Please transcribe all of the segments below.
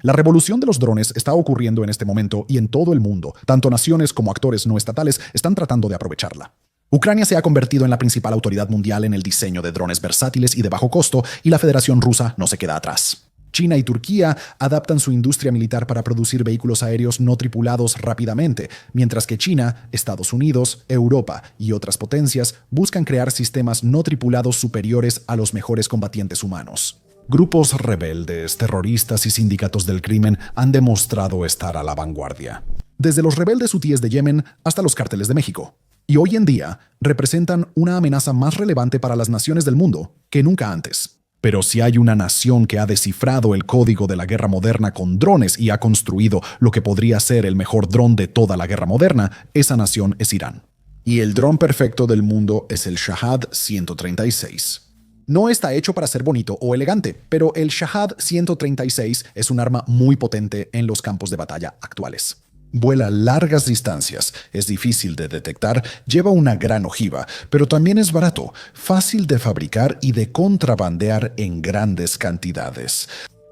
La revolución de los drones está ocurriendo en este momento y en todo el mundo. Tanto naciones como actores no estatales están tratando de aprovecharla. Ucrania se ha convertido en la principal autoridad mundial en el diseño de drones versátiles y de bajo costo, y la Federación Rusa no se queda atrás. China y Turquía adaptan su industria militar para producir vehículos aéreos no tripulados rápidamente, mientras que China, Estados Unidos, Europa y otras potencias buscan crear sistemas no tripulados superiores a los mejores combatientes humanos. Grupos rebeldes, terroristas y sindicatos del crimen han demostrado estar a la vanguardia. Desde los rebeldes hutíes de Yemen hasta los cárteles de México. Y hoy en día representan una amenaza más relevante para las naciones del mundo que nunca antes. Pero si hay una nación que ha descifrado el código de la guerra moderna con drones y ha construido lo que podría ser el mejor dron de toda la guerra moderna, esa nación es Irán. Y el dron perfecto del mundo es el Shahad 136. No está hecho para ser bonito o elegante, pero el Shahad 136 es un arma muy potente en los campos de batalla actuales. Vuela largas distancias, es difícil de detectar, lleva una gran ojiva, pero también es barato, fácil de fabricar y de contrabandear en grandes cantidades.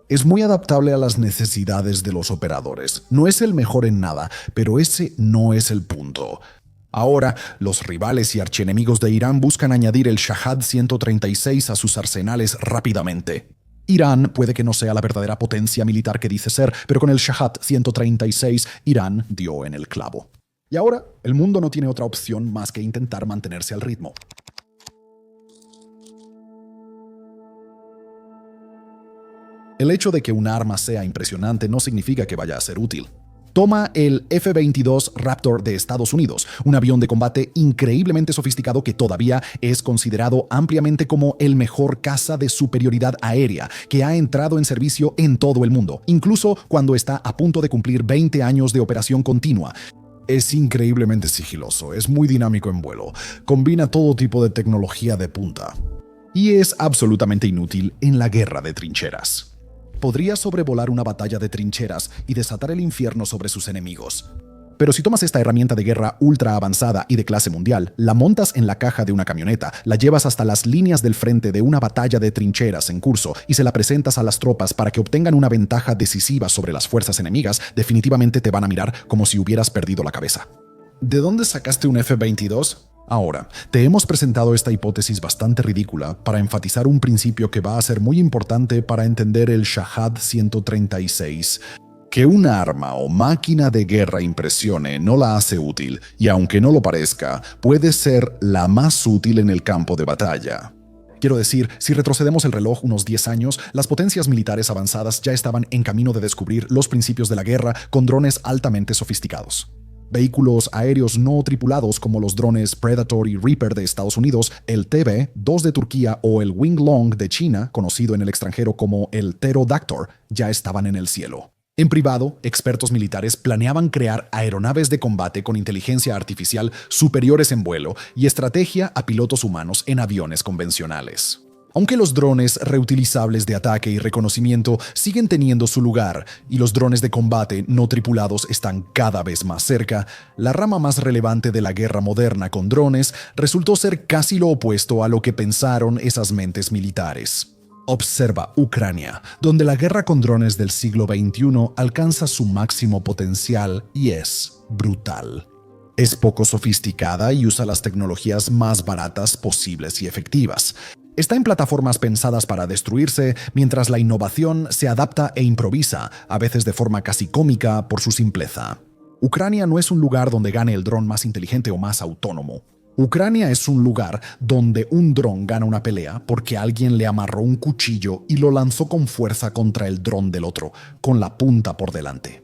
Es muy adaptable a las necesidades de los operadores. No es el mejor en nada, pero ese no es el punto. Ahora, los rivales y archienemigos de Irán buscan añadir el Shahad 136 a sus arsenales rápidamente. Irán puede que no sea la verdadera potencia militar que dice ser, pero con el Shahad 136, Irán dio en el clavo. Y ahora, el mundo no tiene otra opción más que intentar mantenerse al ritmo. El hecho de que un arma sea impresionante no significa que vaya a ser útil. Toma el F-22 Raptor de Estados Unidos, un avión de combate increíblemente sofisticado que todavía es considerado ampliamente como el mejor caza de superioridad aérea que ha entrado en servicio en todo el mundo, incluso cuando está a punto de cumplir 20 años de operación continua. Es increíblemente sigiloso, es muy dinámico en vuelo, combina todo tipo de tecnología de punta y es absolutamente inútil en la guerra de trincheras. Podría sobrevolar una batalla de trincheras y desatar el infierno sobre sus enemigos. Pero si tomas esta herramienta de guerra ultra avanzada y de clase mundial, la montas en la caja de una camioneta, la llevas hasta las líneas del frente de una batalla de trincheras en curso y se la presentas a las tropas para que obtengan una ventaja decisiva sobre las fuerzas enemigas, definitivamente te van a mirar como si hubieras perdido la cabeza. ¿De dónde sacaste un F-22? Ahora, te hemos presentado esta hipótesis bastante ridícula para enfatizar un principio que va a ser muy importante para entender el Shahad 136. Que una arma o máquina de guerra impresione no la hace útil, y aunque no lo parezca, puede ser la más útil en el campo de batalla. Quiero decir, si retrocedemos el reloj unos 10 años, las potencias militares avanzadas ya estaban en camino de descubrir los principios de la guerra con drones altamente sofisticados. Vehículos aéreos no tripulados como los drones Predator y Reaper de Estados Unidos, el TB-2 de Turquía o el Wing Long de China, conocido en el extranjero como el Pterodactyl, ya estaban en el cielo. En privado, expertos militares planeaban crear aeronaves de combate con inteligencia artificial superiores en vuelo y estrategia a pilotos humanos en aviones convencionales. Aunque los drones reutilizables de ataque y reconocimiento siguen teniendo su lugar y los drones de combate no tripulados están cada vez más cerca, la rama más relevante de la guerra moderna con drones resultó ser casi lo opuesto a lo que pensaron esas mentes militares. Observa Ucrania, donde la guerra con drones del siglo XXI alcanza su máximo potencial y es brutal. Es poco sofisticada y usa las tecnologías más baratas posibles y efectivas. Está en plataformas pensadas para destruirse, mientras la innovación se adapta e improvisa, a veces de forma casi cómica por su simpleza. Ucrania no es un lugar donde gane el dron más inteligente o más autónomo. Ucrania es un lugar donde un dron gana una pelea porque alguien le amarró un cuchillo y lo lanzó con fuerza contra el dron del otro, con la punta por delante.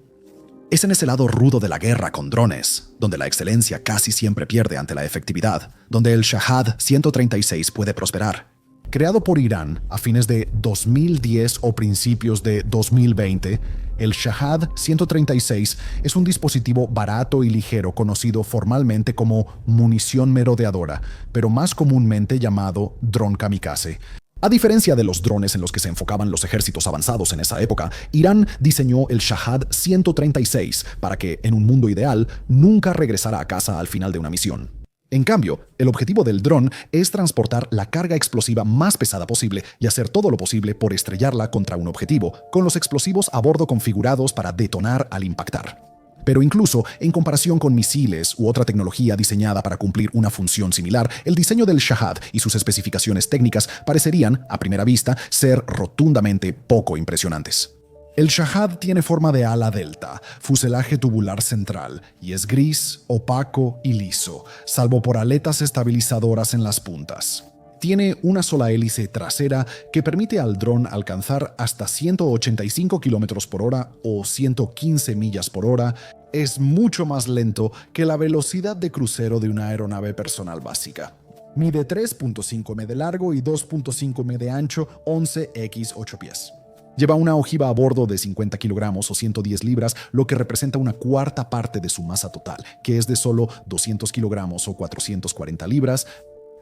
Es en ese lado rudo de la guerra con drones, donde la excelencia casi siempre pierde ante la efectividad, donde el Shahad 136 puede prosperar. Creado por Irán a fines de 2010 o principios de 2020, el Shahad 136 es un dispositivo barato y ligero conocido formalmente como munición merodeadora, pero más comúnmente llamado dron kamikaze. A diferencia de los drones en los que se enfocaban los ejércitos avanzados en esa época, Irán diseñó el Shahad 136 para que, en un mundo ideal, nunca regresara a casa al final de una misión. En cambio, el objetivo del dron es transportar la carga explosiva más pesada posible y hacer todo lo posible por estrellarla contra un objetivo, con los explosivos a bordo configurados para detonar al impactar. Pero incluso en comparación con misiles u otra tecnología diseñada para cumplir una función similar, el diseño del Shahad y sus especificaciones técnicas parecerían, a primera vista, ser rotundamente poco impresionantes. El Shahad tiene forma de ala delta, fuselaje tubular central, y es gris, opaco y liso, salvo por aletas estabilizadoras en las puntas. Tiene una sola hélice trasera que permite al dron alcanzar hasta 185 km por hora o 115 millas por hora. Es mucho más lento que la velocidad de crucero de una aeronave personal básica. Mide 3.5 m de largo y 2.5 m de ancho, 11 x 8 pies. Lleva una ojiva a bordo de 50 kilogramos o 110 libras, lo que representa una cuarta parte de su masa total, que es de solo 200 kilogramos o 440 libras.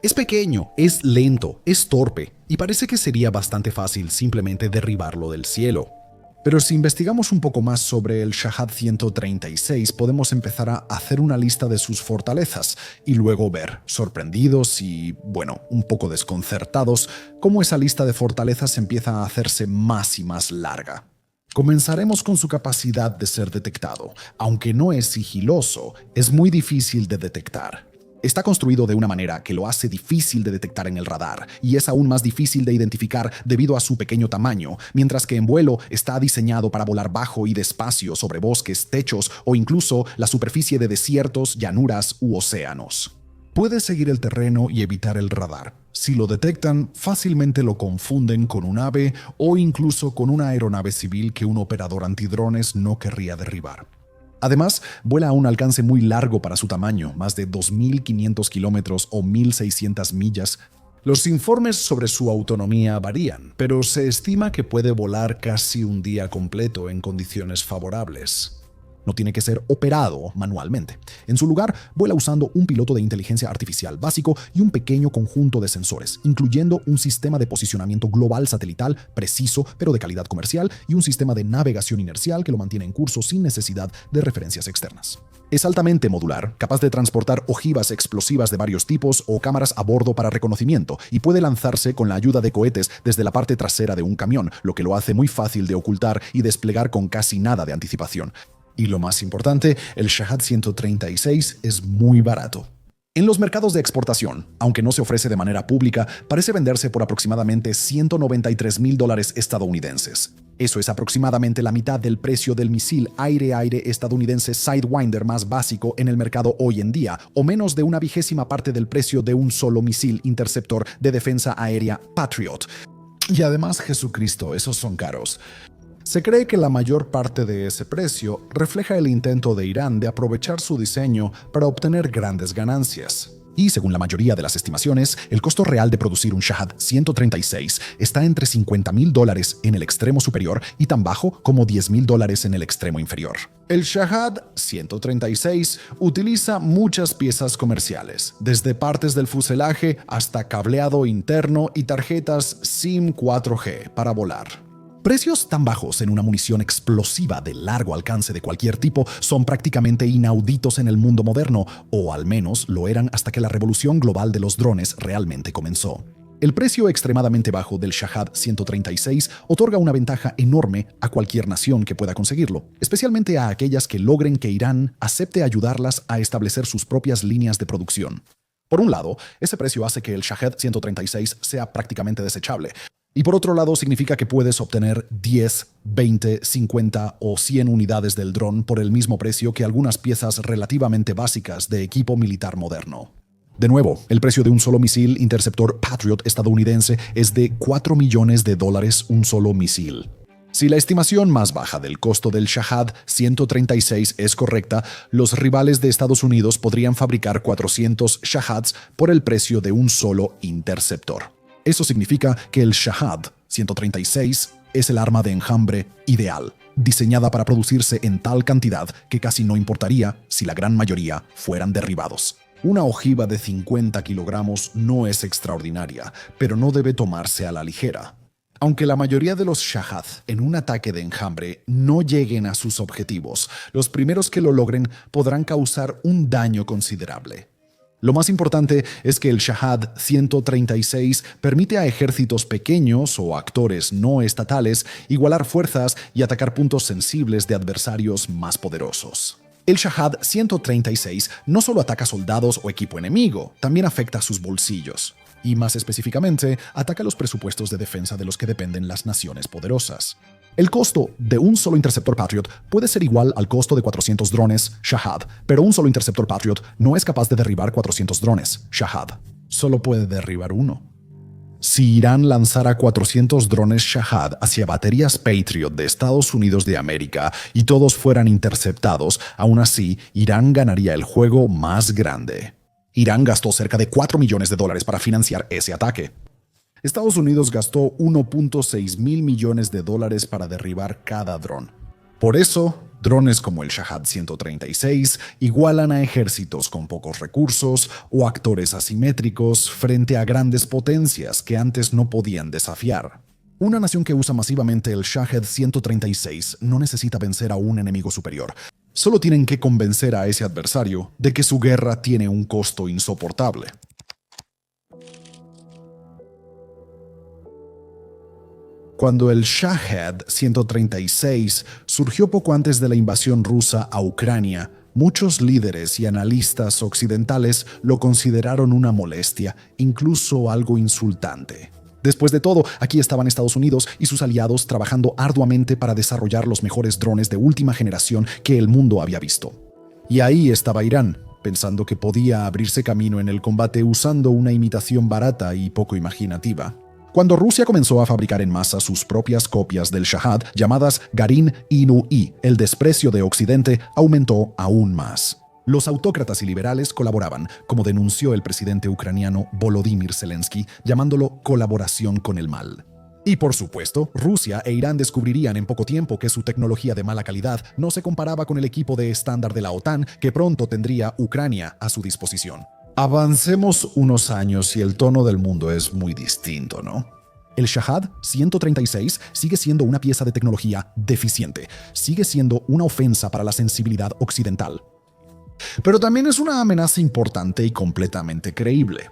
Es pequeño, es lento, es torpe, y parece que sería bastante fácil simplemente derribarlo del cielo. Pero si investigamos un poco más sobre el Shahad 136, podemos empezar a hacer una lista de sus fortalezas y luego ver, sorprendidos y, bueno, un poco desconcertados, cómo esa lista de fortalezas empieza a hacerse más y más larga. Comenzaremos con su capacidad de ser detectado. Aunque no es sigiloso, es muy difícil de detectar. Está construido de una manera que lo hace difícil de detectar en el radar y es aún más difícil de identificar debido a su pequeño tamaño, mientras que en vuelo está diseñado para volar bajo y despacio sobre bosques, techos o incluso la superficie de desiertos, llanuras u océanos. Puede seguir el terreno y evitar el radar. Si lo detectan, fácilmente lo confunden con un ave o incluso con una aeronave civil que un operador antidrones no querría derribar. Además, vuela a un alcance muy largo para su tamaño, más de 2.500 kilómetros o 1.600 millas. Los informes sobre su autonomía varían, pero se estima que puede volar casi un día completo en condiciones favorables. No tiene que ser operado manualmente. En su lugar, vuela usando un piloto de inteligencia artificial básico y un pequeño conjunto de sensores, incluyendo un sistema de posicionamiento global satelital preciso pero de calidad comercial y un sistema de navegación inercial que lo mantiene en curso sin necesidad de referencias externas. Es altamente modular, capaz de transportar ojivas explosivas de varios tipos o cámaras a bordo para reconocimiento, y puede lanzarse con la ayuda de cohetes desde la parte trasera de un camión, lo que lo hace muy fácil de ocultar y desplegar con casi nada de anticipación. Y lo más importante, el Shahad 136 es muy barato. En los mercados de exportación, aunque no se ofrece de manera pública, parece venderse por aproximadamente $193,000 estadounidenses. Eso es aproximadamente la mitad del precio del misil aire-aire estadounidense Sidewinder más básico en el mercado hoy en día, o menos de una vigésima parte del precio de un solo misil interceptor de defensa aérea Patriot. Y además, Jesucristo, esos son caros. Se cree que la mayor parte de ese precio refleja el intento de Irán de aprovechar su diseño para obtener grandes ganancias. Y según la mayoría de las estimaciones, el costo real de producir un Shahad 136 está entre $50,000 en el extremo superior y tan bajo como $10,000 en el extremo inferior. El Shahad 136 utiliza muchas piezas comerciales, desde partes del fuselaje hasta cableado interno y tarjetas SIM 4G para volar. Precios tan bajos en una munición explosiva de largo alcance de cualquier tipo son prácticamente inauditos en el mundo moderno, o al menos lo eran hasta que la revolución global de los drones realmente comenzó. El precio extremadamente bajo del Shahad 136 otorga una ventaja enorme a cualquier nación que pueda conseguirlo, especialmente a aquellas que logren que Irán acepte ayudarlas a establecer sus propias líneas de producción. Por un lado, ese precio hace que el Shahad 136 sea prácticamente desechable. Y por otro lado, significa que puedes obtener 10, 20, 50 o 100 unidades del dron por el mismo precio que algunas piezas relativamente básicas de equipo militar moderno. De nuevo, el precio de un solo misil interceptor Patriot estadounidense es de $4 millones un solo misil. Si la estimación más baja del costo del Shahad 136 es correcta, los rivales de Estados Unidos podrían fabricar 400 Shahads por el precio de un solo interceptor. Eso significa que el Shahad 136 es el arma de enjambre ideal, diseñada para producirse en tal cantidad que casi no importaría si la gran mayoría fueran derribados. Una ojiva de 50 kilogramos no es extraordinaria, pero no debe tomarse a la ligera. Aunque la mayoría de los Shahad en un ataque de enjambre no lleguen a sus objetivos, los primeros que lo logren podrán causar un daño considerable. Lo más importante es que el Shahad 136 permite a ejércitos pequeños o actores no estatales igualar fuerzas y atacar puntos sensibles de adversarios más poderosos. El Shahad 136 no solo ataca soldados o equipo enemigo, también afecta sus bolsillos. Y más específicamente, ataca los presupuestos de defensa de los que dependen las naciones poderosas. El costo de un solo interceptor Patriot puede ser igual al costo de 400 drones Shahad, pero un solo interceptor Patriot no es capaz de derribar 400 drones Shahad. Solo puede derribar uno. Si Irán lanzara 400 drones Shahad hacia baterías Patriot de Estados Unidos de América y todos fueran interceptados, aún así, Irán ganaría el juego más grande. Irán gastó cerca de $4 millones para financiar ese ataque. Estados Unidos gastó $1.6 mil millones para derribar cada dron. Por eso, drones como el Shahad 136 igualan a ejércitos con pocos recursos o actores asimétricos frente a grandes potencias que antes no podían desafiar. Una nación que usa masivamente el Shahad 136 no necesita vencer a un enemigo superior. Solo tienen que convencer a ese adversario de que su guerra tiene un costo insoportable. Cuando el Shahad 136 surgió poco antes de la invasión rusa a Ucrania, muchos líderes y analistas occidentales lo consideraron una molestia, incluso algo insultante. Después de todo, aquí estaban Estados Unidos y sus aliados trabajando arduamente para desarrollar los mejores drones de última generación que el mundo había visto. Y ahí estaba Irán, pensando que podía abrirse camino en el combate usando una imitación barata y poco imaginativa. Cuando Rusia comenzó a fabricar en masa sus propias copias del Shahad, llamadas Garin Inu-I, el desprecio de Occidente aumentó aún más. Los autócratas y liberales colaboraban, como denunció el presidente ucraniano Volodymyr Zelensky, llamándolo colaboración con el mal. Y por supuesto, Rusia e Irán descubrirían en poco tiempo que su tecnología de mala calidad no se comparaba con el equipo de estándar de la OTAN que pronto tendría Ucrania a su disposición. Avancemos unos años y el tono del mundo es muy distinto, ¿no? El Shahad 136 sigue siendo una pieza de tecnología deficiente, sigue siendo una ofensa para la sensibilidad occidental. Pero también es una amenaza importante y completamente creíble.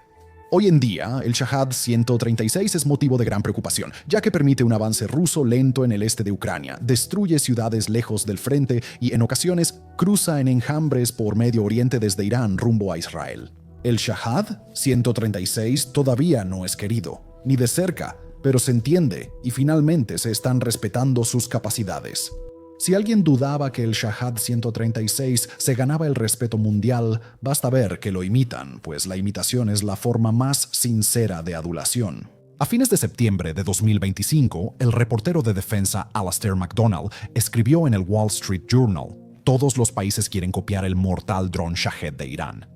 Hoy en día, el Shahad 136 es motivo de gran preocupación, ya que permite un avance ruso lento en el este de Ucrania, destruye ciudades lejos del frente y en ocasiones cruza en enjambres por Medio Oriente desde Irán rumbo a Israel. El Shahad 136 todavía no es querido, ni de cerca, pero se entiende y finalmente se están respetando sus capacidades. Si alguien dudaba que el Shahad 136 se ganaba el respeto mundial, basta ver que lo imitan, pues la imitación es la forma más sincera de adulación. A fines de septiembre de 2025, el reportero de defensa Alastair McDonald escribió en el Wall Street Journal: "Todos los países quieren copiar el mortal dron Shahed de Irán".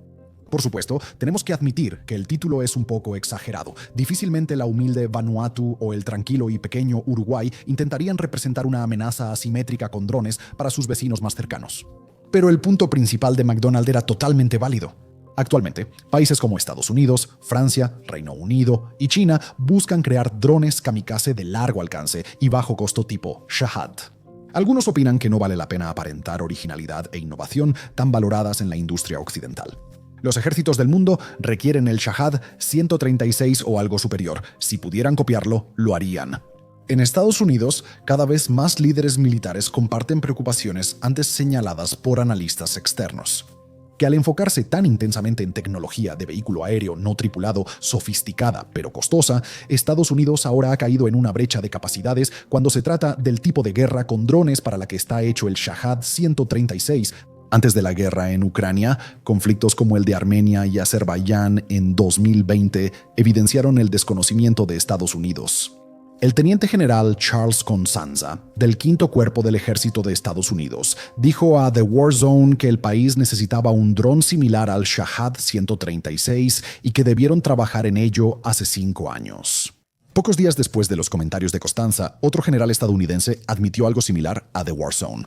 Por supuesto, tenemos que admitir que el título es un poco exagerado. Difícilmente la humilde Vanuatu o el tranquilo y pequeño Uruguay intentarían representar una amenaza asimétrica con drones para sus vecinos más cercanos. Pero el punto principal de McDonald era totalmente válido. Actualmente, países como Estados Unidos, Francia, Reino Unido y China buscan crear drones kamikaze de largo alcance y bajo costo tipo Shahad. Algunos opinan que no vale la pena aparentar originalidad e innovación tan valoradas en la industria occidental. Los ejércitos del mundo requieren el Shahad 136 o algo superior. Si pudieran copiarlo, lo harían. En Estados Unidos, cada vez más líderes militares comparten preocupaciones antes señaladas por analistas externos. Que al enfocarse tan intensamente en tecnología de vehículo aéreo no tripulado, sofisticada pero costosa, Estados Unidos ahora ha caído en una brecha de capacidades cuando se trata del tipo de guerra con drones para la que está hecho el Shahad 136, Antes de la guerra en Ucrania, conflictos como el de Armenia y Azerbaiyán en 2020 evidenciaron el desconocimiento de Estados Unidos. El teniente general Charles Constanza, del Quinto Cuerpo del Ejército de Estados Unidos, dijo a The War Zone que el país necesitaba un dron similar al Shahad 136 y que debieron trabajar en ello hace 5 años. Pocos días después de los comentarios de Constanza, otro general estadounidense admitió algo similar a The War Zone.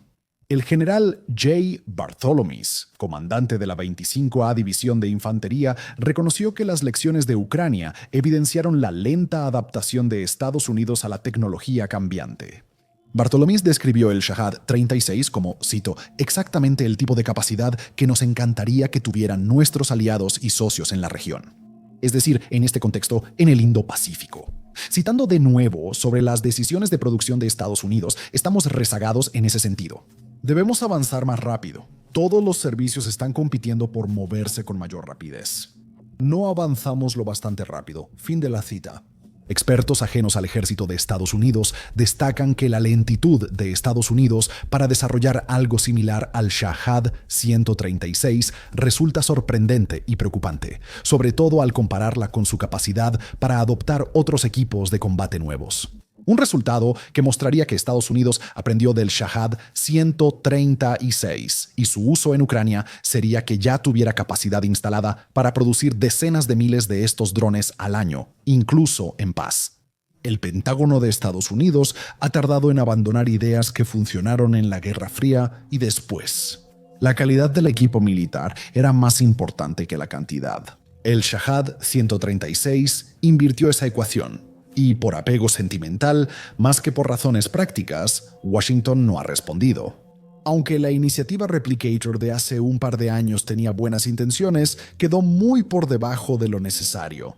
El general J. Bartholomew, comandante de la 25A División de Infantería, reconoció que las lecciones de Ucrania evidenciaron la lenta adaptación de Estados Unidos a la tecnología cambiante. Bartolomés describió el Shahad 36 como, cito, exactamente el tipo de capacidad que nos encantaría que tuvieran nuestros aliados y socios en la región. Es decir, en este contexto, en el Indo-Pacífico. Citando de nuevo sobre las decisiones de producción de Estados Unidos, estamos rezagados en ese sentido. Debemos avanzar más rápido. Todos los servicios están compitiendo por moverse con mayor rapidez. No avanzamos lo bastante rápido. Fin de la cita. Expertos ajenos al ejército de Estados Unidos destacan que la lentitud de Estados Unidos para desarrollar algo similar al Shahad 136 resulta sorprendente y preocupante, sobre todo al compararla con su capacidad para adoptar otros equipos de combate nuevos. Un resultado que mostraría que Estados Unidos aprendió del Shahad 136 y su uso en Ucrania sería que ya tuviera capacidad instalada para producir decenas de miles de estos drones al año, incluso en paz. El Pentágono de Estados Unidos ha tardado en abandonar ideas que funcionaron en la Guerra Fría y después. La calidad del equipo militar era más importante que la cantidad. El Shahad 136 invirtió esa ecuación. Y por apego sentimental, más que por razones prácticas, Washington no ha respondido. Aunque la iniciativa Replicator de hace un par de años tenía buenas intenciones, quedó muy por debajo de lo necesario.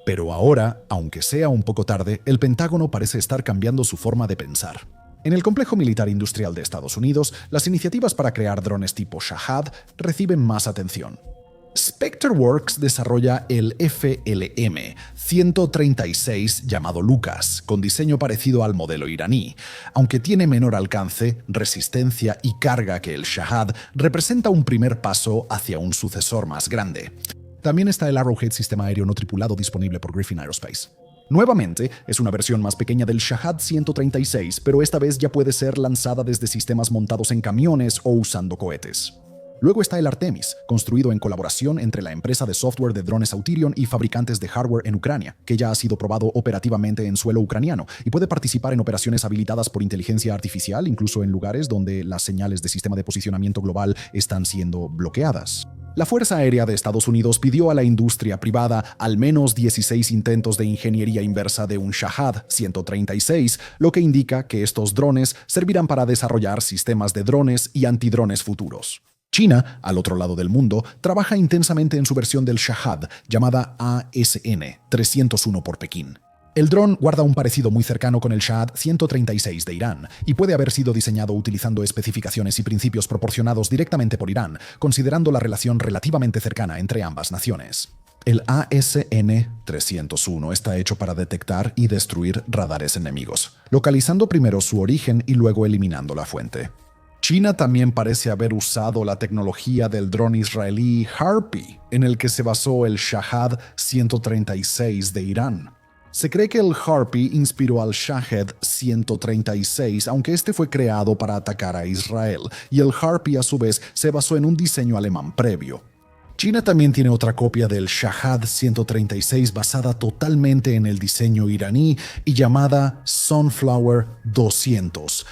Pero ahora, aunque sea un poco tarde, el Pentágono parece estar cambiando su forma de pensar. En el complejo militar industrial de Estados Unidos, las iniciativas para crear drones tipo Shahad reciben más atención. SpectreWorks desarrolla el FLM 136 llamado Lucas, con diseño parecido al modelo iraní. Aunque tiene menor alcance, resistencia y carga que el Shahad, representa un primer paso hacia un sucesor más grande. También está el Arrowhead sistema aéreo no tripulado disponible por Griffin Aerospace. Nuevamente, es una versión más pequeña del Shahad 136, pero esta vez ya puede ser lanzada desde sistemas montados en camiones o usando cohetes. Luego está el Artemis, construido en colaboración entre la empresa de software de drones Auterion y fabricantes de hardware en Ucrania, que ya ha sido probado operativamente en suelo ucraniano y puede participar en operaciones habilitadas por inteligencia artificial, incluso en lugares donde las señales de sistema de posicionamiento global están siendo bloqueadas. La Fuerza Aérea de Estados Unidos pidió a la industria privada al menos 16 intentos de ingeniería inversa de un Shahad 136, lo que indica que estos drones servirán para desarrollar sistemas de drones y antidrones futuros. China, al otro lado del mundo, trabaja intensamente en su versión del Shahad, llamada ASN-301 por Pekín. El dron guarda un parecido muy cercano con el Shahad 136 de Irán y puede haber sido diseñado utilizando especificaciones y principios proporcionados directamente por Irán, considerando la relación relativamente cercana entre ambas naciones. El ASN-301 está hecho para detectar y destruir radares enemigos, localizando primero su origen y luego eliminando la fuente. China también parece haber usado la tecnología del dron israelí Harpy, en el que se basó el Shahad 136 de Irán. Se cree que el Harpy inspiró al Shahed 136, aunque este fue creado para atacar a Israel, y el Harpy a su vez se basó en un diseño alemán previo. China también tiene otra copia del Shahad 136 basada totalmente en el diseño iraní y llamada Sunflower 200.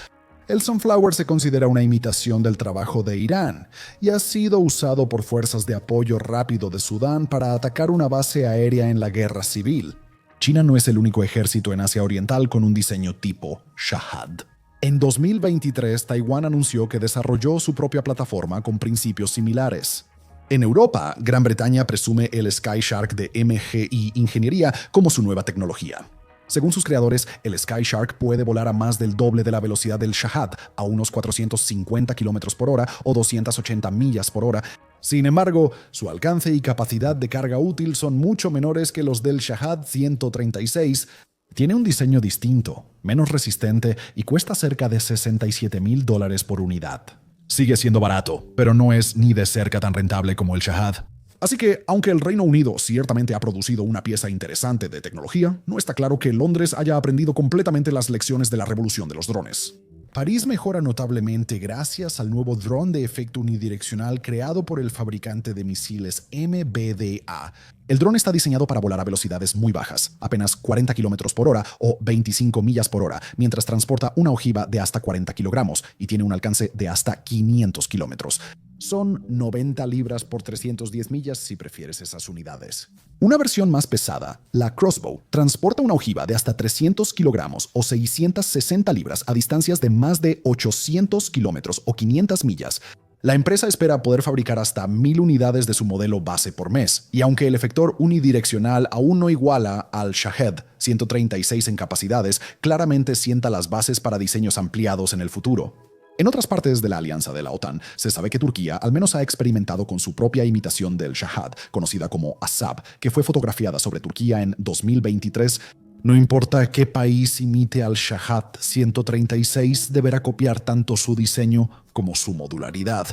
El Sunflower se considera una imitación del trabajo de Irán y ha sido usado por fuerzas de apoyo rápido de Sudán para atacar una base aérea en la guerra civil. China no es el único ejército en Asia Oriental con un diseño tipo Shahad. En 2023, Taiwán anunció que desarrolló su propia plataforma con principios similares. En Europa, Gran Bretaña presume el Skyshark de MGI Ingeniería como su nueva tecnología. Según sus creadores, el Skyshark puede volar a más del doble de la velocidad del Shahad, a unos 450 km por hora o 280 millas por hora. Sin embargo, su alcance y capacidad de carga útil son mucho menores que los del Shahad 136. Tiene un diseño distinto, menos resistente y cuesta cerca de $67,000 por unidad. Sigue siendo barato, pero no es ni de cerca tan rentable como el Shahad. Así que, aunque el Reino Unido ciertamente ha producido una pieza interesante de tecnología, no está claro que Londres haya aprendido completamente las lecciones de la revolución de los drones. París mejora notablemente gracias al nuevo dron de efecto unidireccional creado por el fabricante de misiles MBDA. El dron está diseñado para volar a velocidades muy bajas, apenas 40 km por hora o 25 millas por hora, mientras transporta una ojiva de hasta 40 kilogramos y tiene un alcance de hasta 500 kilómetros. Son 90 libras por 310 millas si prefieres esas unidades. Una versión más pesada, la Crossbow, transporta una ojiva de hasta 300 kilogramos o 660 libras a distancias de más de 800 kilómetros o 500 millas. La empresa espera poder fabricar hasta 1000 unidades de su modelo base por mes, y aunque el efector unidireccional aún no iguala al Shahed 136 en capacidades, claramente sienta las bases para diseños ampliados en el futuro. En otras partes de la alianza de la OTAN, se sabe que Turquía al menos ha experimentado con su propia imitación del Shahed, conocida como Asab, que fue fotografiada sobre Turquía en 2023. No importa qué país imite al Shahed 136, deberá copiar tanto su diseño como su modularidad.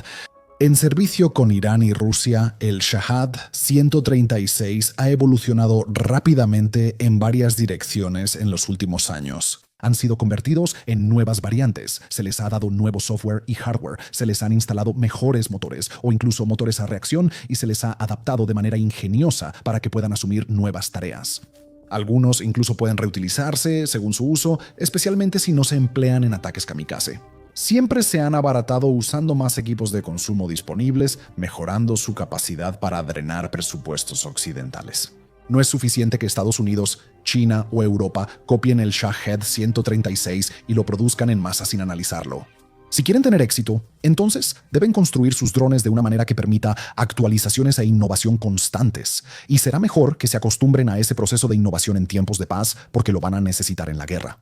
En servicio con Irán y Rusia, el Shahed 136 ha evolucionado rápidamente en varias direcciones en los últimos años. Han sido convertidos en nuevas variantes, se les ha dado nuevo software y hardware, se les han instalado mejores motores o incluso motores a reacción y se les ha adaptado de manera ingeniosa para que puedan asumir nuevas tareas. Algunos incluso pueden reutilizarse según su uso, especialmente si no se emplean en ataques kamikaze. Siempre se han abaratado usando más equipos de consumo disponibles, mejorando su capacidad para drenar presupuestos occidentales. No es suficiente que Estados Unidos, China o Europa copien el Shahed 136 y lo produzcan en masa sin analizarlo. Si quieren tener éxito, entonces deben construir sus drones de una manera que permita actualizaciones e innovación constantes. Y será mejor que se acostumbren a ese proceso de innovación en tiempos de paz porque lo van a necesitar en la guerra.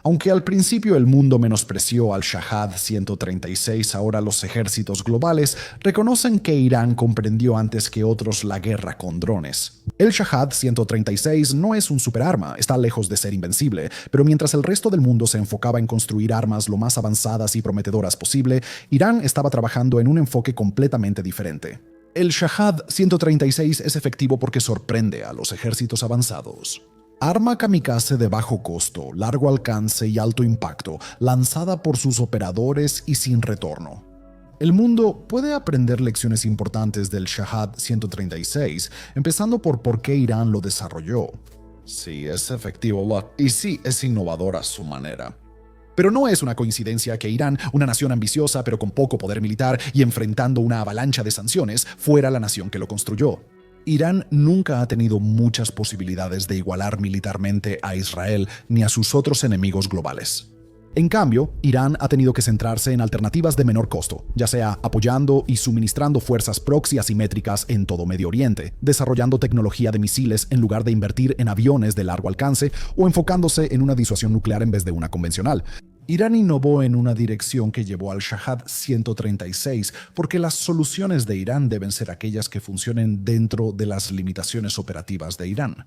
Aunque al principio el mundo menospreció al Shahed 136, ahora los ejércitos globales reconocen que Irán comprendió antes que otros la guerra con drones. El Shahed 136 no es un superarma, está lejos de ser invencible, pero mientras el resto del mundo se enfocaba en construir armas lo más avanzadas y prometedoras posible, Irán estaba trabajando en un enfoque completamente diferente. El Shahed 136 es efectivo porque sorprende a los ejércitos avanzados. Arma kamikaze de bajo costo, largo alcance y alto impacto, lanzada por sus operadores y sin retorno. El mundo puede aprender lecciones importantes del Shahed 136, empezando por qué Irán lo desarrolló. Sí, es efectivo y sí, es innovador a su manera. Pero no es una coincidencia que Irán, una nación ambiciosa pero con poco poder militar y enfrentando una avalancha de sanciones, fuera la nación que lo construyó. Irán nunca ha tenido muchas posibilidades de igualar militarmente a Israel ni a sus otros enemigos globales. En cambio, Irán ha tenido que centrarse en alternativas de menor costo, ya sea apoyando y suministrando fuerzas proxy asimétricas en todo Medio Oriente, desarrollando tecnología de misiles en lugar de invertir en aviones de largo alcance o enfocándose en una disuasión nuclear en vez de una convencional. Irán innovó en una dirección que llevó al Shahed 136 porque las soluciones de Irán deben ser aquellas que funcionen dentro de las limitaciones operativas de Irán.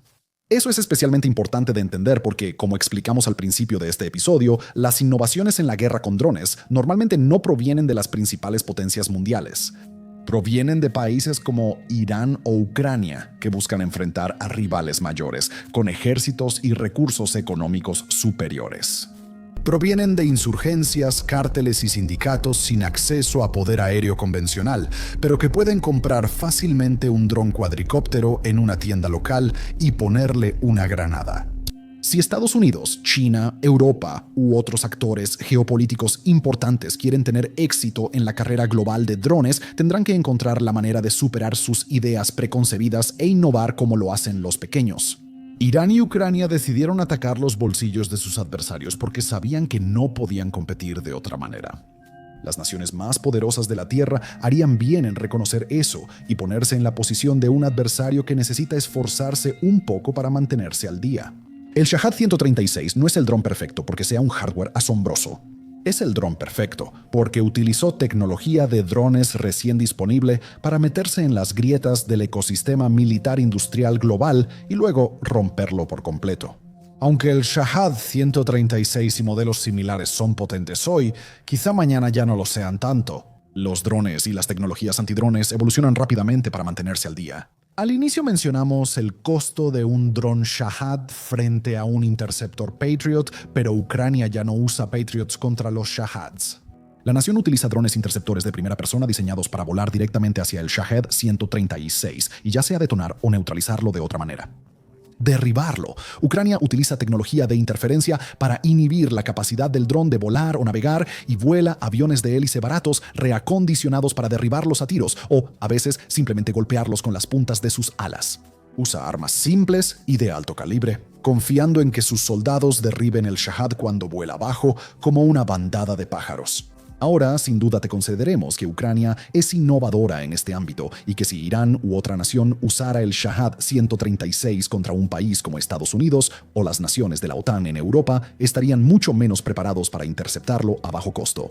Eso es especialmente importante de entender porque, como explicamos al principio de este episodio, las innovaciones en la guerra con drones normalmente no provienen de las principales potencias mundiales. Provienen de países como Irán o Ucrania, que buscan enfrentar a rivales mayores, con ejércitos y recursos económicos superiores. Provienen de insurgencias, cárteles y sindicatos sin acceso a poder aéreo convencional, pero que pueden comprar fácilmente un dron cuadricóptero en una tienda local y ponerle una granada. Si Estados Unidos, China, Europa u otros actores geopolíticos importantes quieren tener éxito en la carrera global de drones, tendrán que encontrar la manera de superar sus ideas preconcebidas e innovar como lo hacen los pequeños. Irán y Ucrania decidieron atacar los bolsillos de sus adversarios porque sabían que no podían competir de otra manera. Las naciones más poderosas de la Tierra harían bien en reconocer eso y ponerse en la posición de un adversario que necesita esforzarse un poco para mantenerse al día. El Shahed 136 no es el dron perfecto porque sea un hardware asombroso. Es el dron perfecto porque utilizó tecnología de drones recién disponible para meterse en las grietas del ecosistema militar industrial global y luego romperlo por completo. Aunque el Shahed 136 y modelos similares son potentes hoy, quizá mañana ya no lo sean tanto. Los drones y las tecnologías antidrones evolucionan rápidamente para mantenerse al día. Al inicio mencionamos el costo de un dron Shahed frente a un interceptor Patriot, pero Ucrania ya no usa Patriots contra los Shaheds. La nación utiliza drones interceptores de primera persona diseñados para volar directamente hacia el Shahed 136 y ya sea detonar o neutralizarlo de otra manera. derribarlo. Ucrania utiliza tecnología de interferencia para inhibir la capacidad del dron de volar o navegar y vuela aviones de hélice baratos reacondicionados para derribarlos a tiros o, a veces, simplemente golpearlos con las puntas de sus alas. Usa armas simples y de alto calibre, confiando en que sus soldados derriben el Shahad cuando vuela abajo como una bandada de pájaros. Ahora, sin duda te concederemos que Ucrania es innovadora en este ámbito y que si Irán u otra nación usara el Shahad 136 contra un país como Estados Unidos o las naciones de la OTAN en Europa, estarían mucho menos preparados para interceptarlo a bajo costo.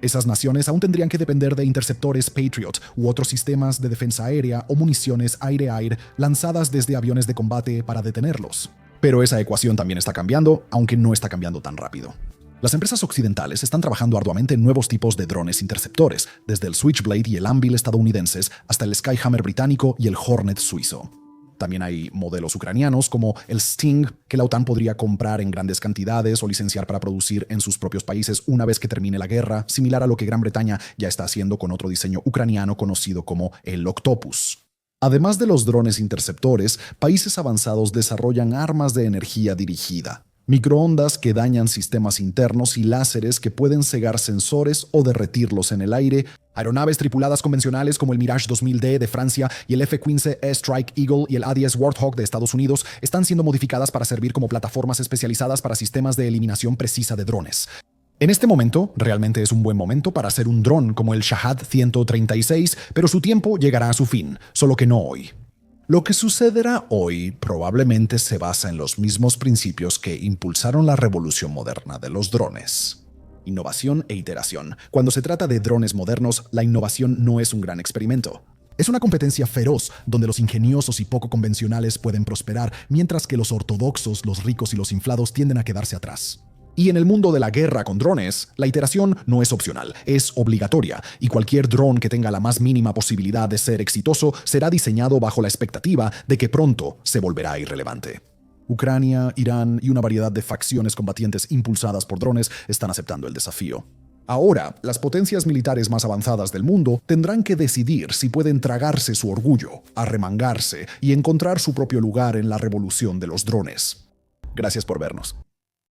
Esas naciones aún tendrían que depender de interceptores Patriot u otros sistemas de defensa aérea o municiones aire-aire lanzadas desde aviones de combate para detenerlos. Pero esa ecuación también está cambiando, aunque no está cambiando tan rápido. Las empresas occidentales están trabajando arduamente en nuevos tipos de drones interceptores, desde el Switchblade y el Anvil estadounidenses hasta el Skyhammer británico y el Hornet suizo. También hay modelos ucranianos como el Sting, que la OTAN podría comprar en grandes cantidades o licenciar para producir en sus propios países una vez que termine la guerra, similar a lo que Gran Bretaña ya está haciendo con otro diseño ucraniano conocido como el Octopus. Además de los drones interceptores, países avanzados desarrollan armas de energía dirigida, microondas que dañan sistemas internos y láseres que pueden cegar sensores o derretirlos en el aire, aeronaves tripuladas convencionales como el Mirage 2000D de Francia y el F-15 Strike Eagle y el A-10 Warthog de Estados Unidos están siendo modificadas para servir como plataformas especializadas para sistemas de eliminación precisa de drones. En este momento, realmente es un buen momento para hacer un dron como el Shahad 136, pero su tiempo llegará a su fin, solo que no hoy. Lo que sucederá hoy probablemente se basa en los mismos principios que impulsaron la revolución moderna de los drones. Innovación e iteración. Cuando se trata de drones modernos, la innovación no es un gran experimento. Es una competencia feroz donde los ingeniosos y poco convencionales pueden prosperar, mientras que los ortodoxos, los ricos y los inflados tienden a quedarse atrás. Y en el mundo de la guerra con drones, la iteración no es opcional, es obligatoria, y cualquier dron que tenga la más mínima posibilidad de ser exitoso será diseñado bajo la expectativa de que pronto se volverá irrelevante. Ucrania, Irán y una variedad de facciones combatientes impulsadas por drones están aceptando el desafío. Ahora, las potencias militares más avanzadas del mundo tendrán que decidir si pueden tragarse su orgullo, arremangarse y encontrar su propio lugar en la revolución de los drones. Gracias por vernos.